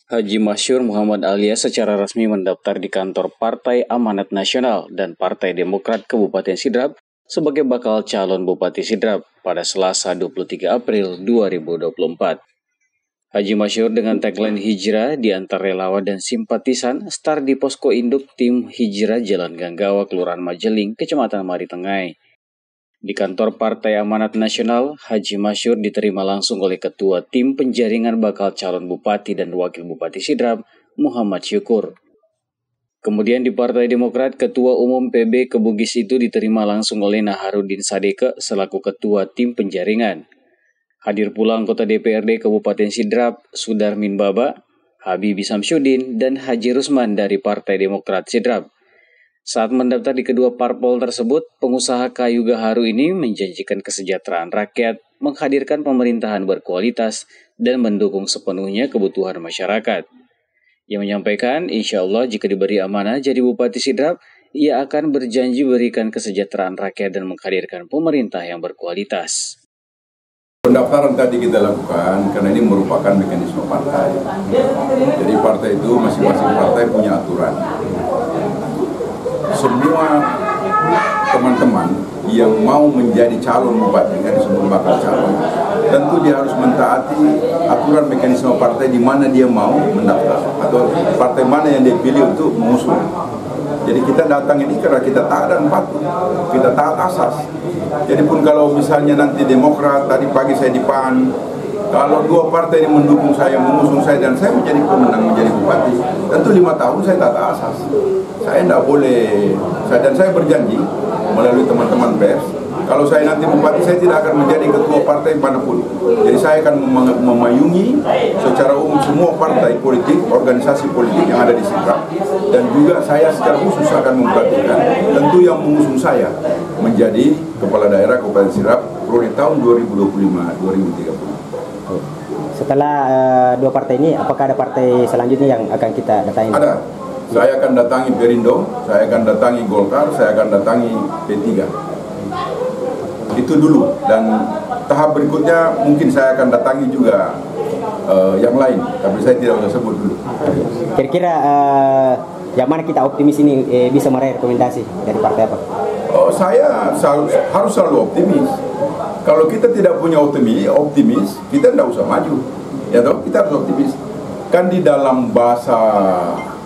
Haji Masyhur Muhammad Alias secara resmi mendaftar di kantor Partai Amanat Nasional dan Partai Demokrat Kabupaten Sidrap sebagai bakal calon Bupati Sidrap pada Selasa 23 April 2024. Haji Masyhur dengan tagline Hijrah di antar relawan dan simpatisan start di posko induk tim Hijrah Jalan Ganggawa, Kelurahan Majeling, Kecamatan Maritengai. Di kantor Partai Amanat Nasional, Haji Masyhur diterima langsung oleh Ketua Tim Penjaringan Bakal Calon Bupati dan Wakil Bupati Sidrap, Muhammad Syukur. Kemudian di Partai Demokrat, Ketua Umum PB Kebugis itu diterima langsung oleh Naharudin Sadeke selaku Ketua Tim Penjaringan. Hadir pula anggota DPRD Kabupaten Sidrap, Sudarmin Baba, Habibie Samsyudin, dan Haji Rusman dari Partai Demokrat Sidrap. Saat mendaftar di kedua parpol tersebut, pengusaha kayu gaharu ini menjanjikan kesejahteraan rakyat, menghadirkan pemerintahan berkualitas, dan mendukung sepenuhnya kebutuhan masyarakat. Ia menyampaikan, insya Allah jika diberi amanah jadi Bupati Sidrap, ia akan berjanji berikan kesejahteraan rakyat dan menghadirkan pemerintah yang berkualitas. Pendaftaran tadi kita lakukan karena ini merupakan mekanisme partai. Jadi partai itu masing-masing partai punya aturan. Semua teman-teman yang mau menjadi calon bupati, kan disebut bakal calon, tentu dia harus mentaati aturan mekanisme partai di mana dia mau mendaftar atau partai mana yang dia pilih untuk mengusung. Jadi kita datang ini karena kita taat dan patuh, kita taat asas. Jadi pun kalau misalnya nanti Demokrat, tadi pagi saya di PAN, kalau dua partai ini mendukung saya, mengusung saya, dan saya menjadi pemenang menjadi bupati, tentu 5 tahun saya taat asas. Saya tidak boleh, dan saya berjanji melalui teman-teman pers, kalau saya nanti bupati, saya tidak akan menjadi ketua partai manapun. Jadi saya akan memayungi secara umum semua partai politik, organisasi politik yang ada di Sidrap, dan juga saya secara khusus akan memperhatikan tentu yang mengusung saya menjadi kepala daerah Kabupaten Sidrap periode tahun 2025-2030. Setelah dua partai ini, apakah ada partai selanjutnya yang akan kita datangi? Ada. Saya akan datangi Perindo, saya akan datangi Golkar, saya akan datangi P3. Itu dulu, dan tahap berikutnya mungkin saya akan datangi juga yang lain, tapi saya tidak usah sebut dulu. Kira-kira yang mana kita optimis ini bisa meraih rekomendasi dari partai apa? Saya harus selalu optimis. Kalau kita tidak punya optimis, kita tidak usah maju. Ya toh, kita harus optimis. Kan di dalam bahasa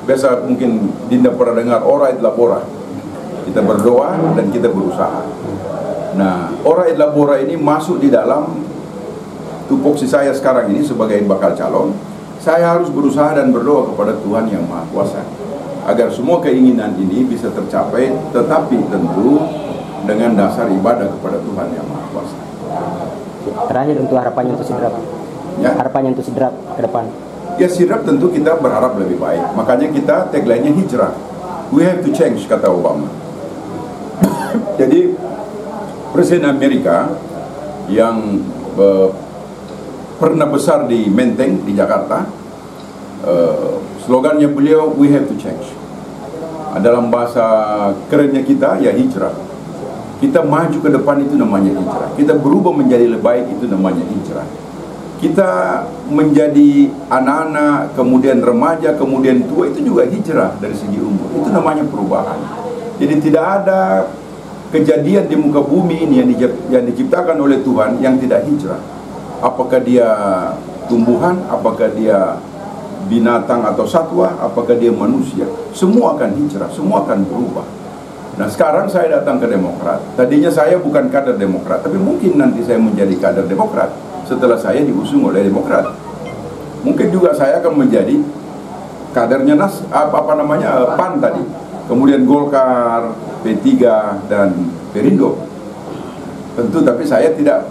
biasa mungkin Dinda pernah dengar ora et labora. Kita berdoa dan kita berusaha. Nah, ora et labora ini masuk di dalam tupoksi saya sekarang ini sebagai bakal calon. Saya harus berusaha dan berdoa kepada Tuhan Yang Maha Kuasa agar semua keinginan ini bisa tercapai, tetapi tentu dengan dasar ibadah kepada Tuhan Yang Maha Kuasa. Terakhir untuk harapannya untuk Sidrap. Ya. Harapannya untuk Sidrap ke depan. Ya, Sidrap tentu kita berharap lebih baik. Makanya kita tagline-nya hijrah. We have to change, kata Obama. Jadi Presiden Amerika yang pernah besar di Menteng di Jakarta, slogannya beliau we have to change. Dalam bahasa kerennya kita ya hijrah. Kita maju ke depan itu namanya hijrah. Kita berubah menjadi lebih baik itu namanya hijrah. Kita menjadi anak-anak, kemudian remaja, kemudian tua, itu juga hijrah dari segi umur. Itu namanya perubahan. Jadi tidak ada kejadian di muka bumi ini yang diciptakan oleh Tuhan yang tidak hijrah. Apakah dia tumbuhan, apakah dia binatang atau satwa, apakah dia manusia, semua akan hijrah, semua akan berubah. Nah, sekarang saya datang ke Demokrat. Tadinya saya bukan kader Demokrat, tapi mungkin nanti saya menjadi kader Demokrat setelah saya diusung oleh Demokrat. Mungkin juga saya akan menjadi kadernya PAN tadi. Kemudian Golkar, P3 dan Perindo. Tentu tapi saya tidak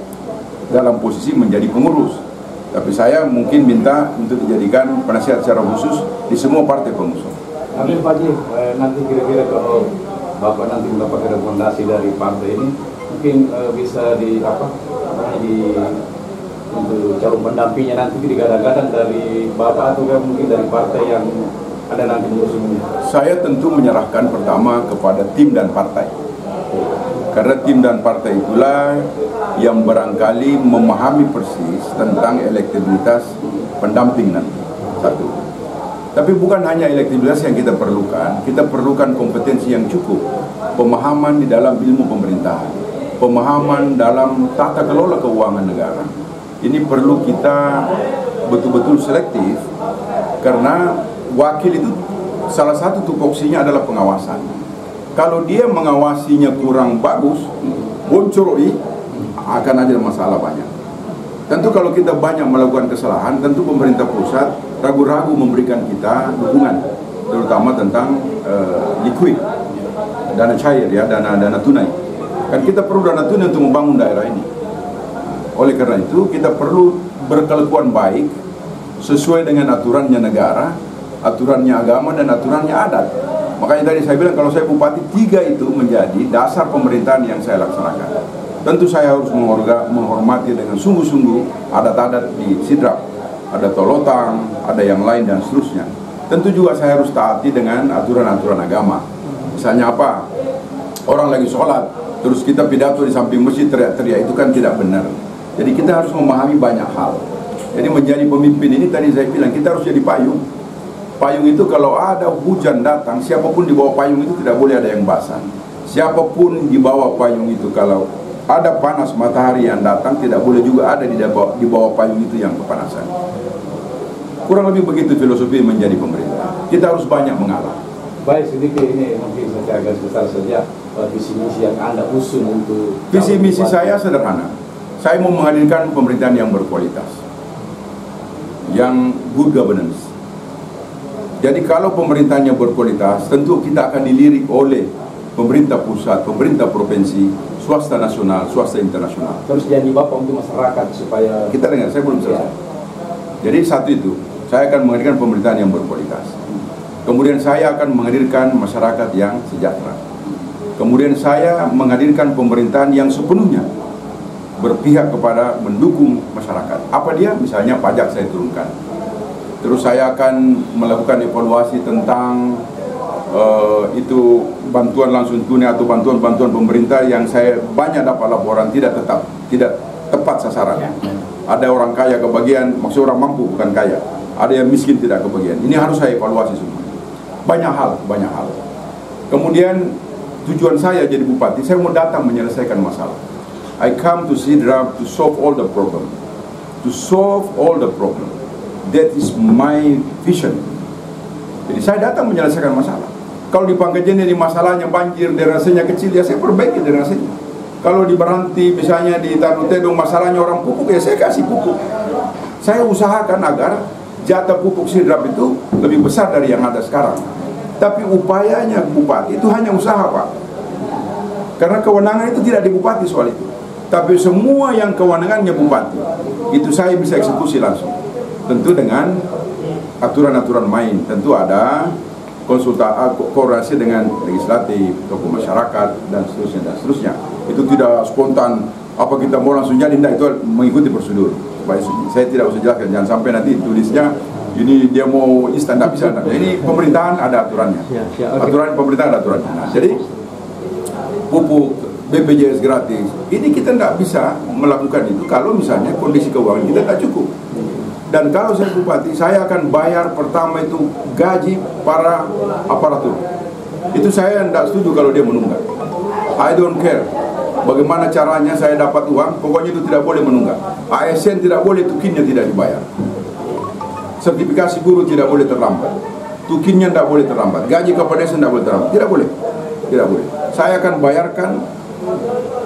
dalam posisi menjadi pengurus. Tapi saya mungkin minta untuk dijadikan penasihat secara khusus di semua partai pengusung. Tapi Pak Haji, nanti kira-kira kalau Bapak nanti mendapatkan rekomendasi dari partai ini, mungkin bisa untuk calon pendampingnya nanti digadang-gadang dari Bapak atau mungkin dari partai yang ada nanti mengusungnya. Saya tentu menyerahkan pertama kepada tim dan partai. Karena tim dan partai itulah yang barangkali memahami persis tentang elektabilitas pendamping nanti. Satu. Tapi bukan hanya elektabilitas yang kita perlukan kompetensi yang cukup, pemahaman di dalam ilmu pemerintahan, pemahaman dalam tata kelola keuangan negara. Ini perlu kita betul-betul selektif, karena wakil itu salah satu tupoksinya adalah pengawasan. Kalau dia mengawasinya kurang bagus, bocoroi, akan ada masalah banyak. Tentu kalau kita banyak melakukan kesalahan, tentu pemerintah pusat ragu-ragu memberikan kita dukungan, terutama tentang liquid, dana cair ya, dana tunai. Kan kita perlu dana tunai untuk membangun daerah ini. Oleh karena itu kita perlu berkelakuan baik sesuai dengan aturannya negara, aturannya agama, dan aturannya adat. Makanya tadi saya bilang kalau saya bupati, 3 itu menjadi dasar pemerintahan yang saya laksanakan. Tentu saya harus menghormati dengan sungguh-sungguh adat-adat di Sidrap. Ada tolotang, ada yang lain dan seterusnya. Tentu juga saya harus taati dengan aturan-aturan agama. Misalnya apa? Orang lagi sholat, terus kita pidato di samping masjid teriak-teriak, itu kan tidak benar. Jadi kita harus memahami banyak hal. Jadi menjadi pemimpin ini tadi saya bilang kita harus jadi payung. Payung itu kalau ada hujan datang, siapapun di bawah payung itu tidak boleh ada yang basah. Siapapun di bawah payung itu, kalau ada panas matahari yang datang, tidak boleh juga ada di bawah payung itu yang kepanasan. Kurang lebih begitu filosofi menjadi pemerintah. Kita harus banyak mengalah. Baik, sedikit ini mungkin secara garis besar saja visi misi yang Anda usung untuk... Visi misi saya sederhana. Saya mau menghadirkan pemerintahan yang berkualitas, yang good governance. Jadi kalau pemerintahnya berkualitas, tentu kita akan dilirik oleh pemerintah pusat, pemerintah provinsi, swasta nasional, swasta internasional. Terus janji Bapak untuk masyarakat supaya... Kita dengar, saya belum selesai. Jadi satu itu, saya akan menghadirkan pemerintahan yang berkualitas. Kemudian saya akan menghadirkan masyarakat yang sejahtera. Kemudian saya menghadirkan pemerintahan yang sepenuhnya berpihak kepada mendukung masyarakat. Apa dia? Misalnya pajak saya turunkan. Terus saya akan melakukan evaluasi tentang itu bantuan langsung tunai atau bantuan-bantuan pemerintah yang saya banyak dapat laporan tidak tepat sasaran. Ada orang kaya kebagian, maksud orang mampu bukan kaya. Ada yang miskin tidak kebagian. Ini harus saya evaluasi semua. Banyak hal. Kemudian tujuan saya jadi bupati, saya mau datang menyelesaikan masalah. I come to Sidrap to solve all the problem. To solve all the problem. That is my vision. Jadi saya datang menyelesaikan masalah. Kalau di Pangkajen ini masalahnya banjir, drainasenya kecil, ya saya perbaiki drainasenya. Kalau di Beranti, misalnya di Tanutedong, masalahnya orang pupuk, ya saya kasih pupuk. Saya usahakan agar jatah pupuk Sidrap itu lebih besar dari yang ada sekarang. Tapi upayanya bupati itu hanya usaha, Pak. Karena kewenangan itu tidak di bupati soal itu. Tapi semua yang kewenangannya bupati, itu saya bisa eksekusi langsung. Tentu dengan aturan-aturan main. Tentu ada koordinasi dengan legislatif, tokoh masyarakat, dan seterusnya. Itu tidak spontan, apa kita mau langsung jadi, tidak, itu mengikuti prosedur. Saya tidak usah jelaskan, jangan sampai nanti tulisnya ini dia mau instan, tidak bisa. Ini pemerintahan ada aturannya. Aturan pemerintahan ada aturannya. Nah, jadi pupuk, BPJS gratis, ini kita tidak bisa melakukan itu kalau misalnya kondisi keuangan kita tidak cukup. Dan kalau saya bupati, saya akan bayar pertama itu gaji para aparatur. Itu saya tidak setuju kalau dia menunggak. I don't care bagaimana caranya saya dapat uang, pokoknya itu tidak boleh menunggak. ASN tidak boleh, tukinnya tidak dibayar. Sertifikasi guru tidak boleh terlambat, tukinnya tidak boleh terlambat. Gaji kepala desa tidak boleh terlambat, tidak boleh. Tidak boleh. Saya akan bayarkan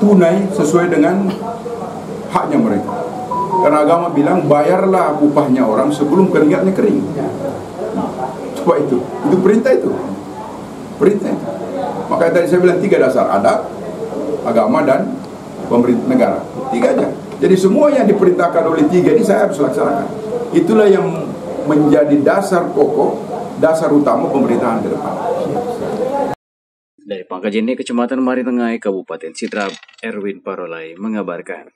tunai sesuai dengan haknya mereka. Karena agama bilang bayarlah upahnya orang sebelum keringatnya kering. Coba itu perintah itu. Perintah itu. Makanya tadi saya bilang 3 dasar: adat, agama, dan pemerintah negara. 3 aja. Jadi semua yang diperintahkan oleh 3 ini saya harus laksanakan. Itulah yang menjadi dasar pokok, dasar utama pemerintahan ke depan. Dari Pangkajen, Kecamatan Maritengah, Kabupaten Sidrap, Erwin Parolai mengabarkan.